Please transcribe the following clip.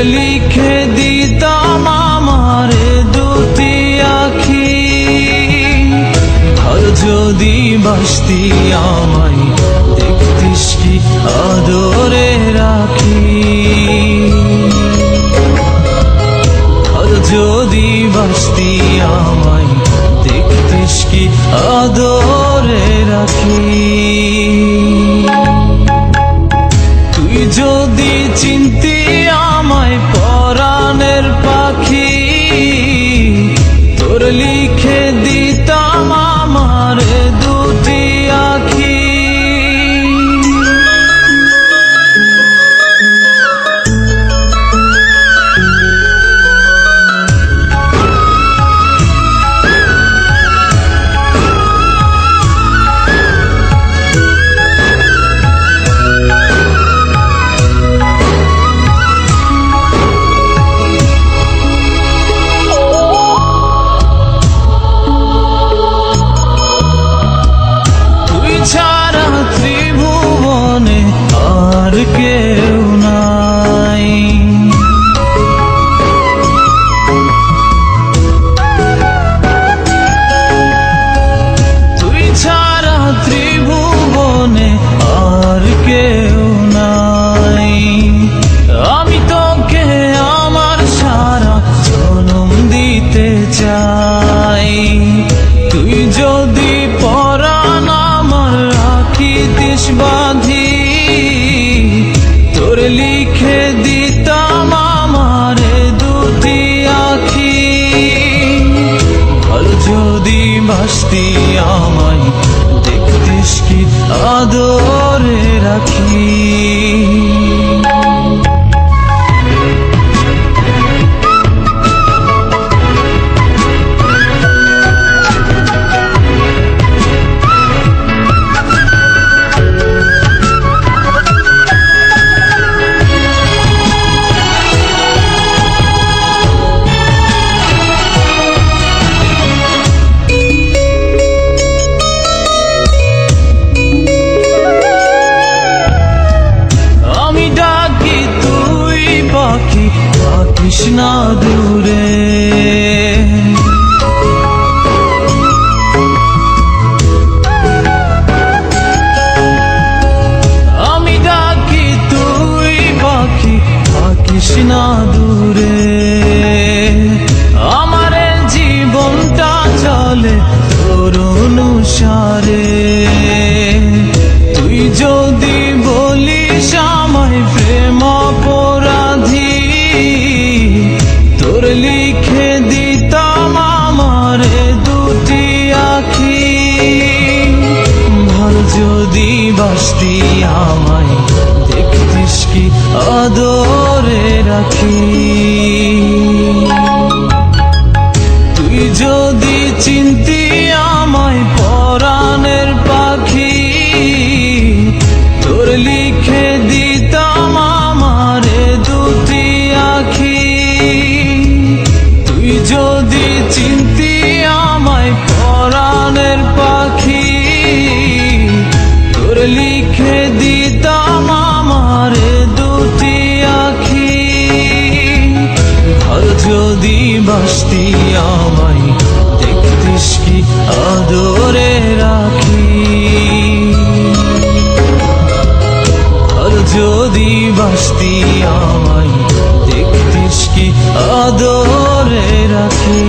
লিখে দিতাম আমারে দুটি আখি। আর যদি বাসতি আমায় দেখতিস কি আদরে রাখি। আর যদি বাসতি আমায় দেখতিস কি আদরে রাখি। তুই যদি চিনতি আমায় পরাণের পাখি, তোর লিখে দিতাম আমার দুটি আখি। ছাড়া ত্রিভুবনে আর কেউ নাই। তুই ছাড়া ত্রিভুবনে আর কেউ নাই। আমি তোকে আমার সারা জনম দিতে চাই। তুই যদি পরাণ রাখিতিস বাঁধি, তোর লিখে দিতাম আমারে দুটি আখি। আর যদি বাসতি আমায় দেখতিস কি আদরে রাখি। কৃষ্ণা দূরে আমি ডাকি তুই পাখি কৃষ্ণা দূরে। আমার জীবনটা চলে তোর অনুসারে। তুই যদি বলিস আমায় প্রেম অপরাধী, তোর লিখে দিতাম আমারে দুটি আখি। ভালো যদি বাসতি আমায় দেখতিস কি আদরে রাখি। তুই যদি চিনতি আমায় পরাণের পাখি, তোর লিখে দিতাম আমারে দুটি আখি। তুই যদি চিনতি আমায় পরাণের পাখি, তোর লিখে দিতাম আমারে দুটি আখি। আর যদি বাসতি আমায় দেখতিস কি আদরে রাখি। আর যদি বাসতি আমায় দেখতিস কি আদরে রাখি।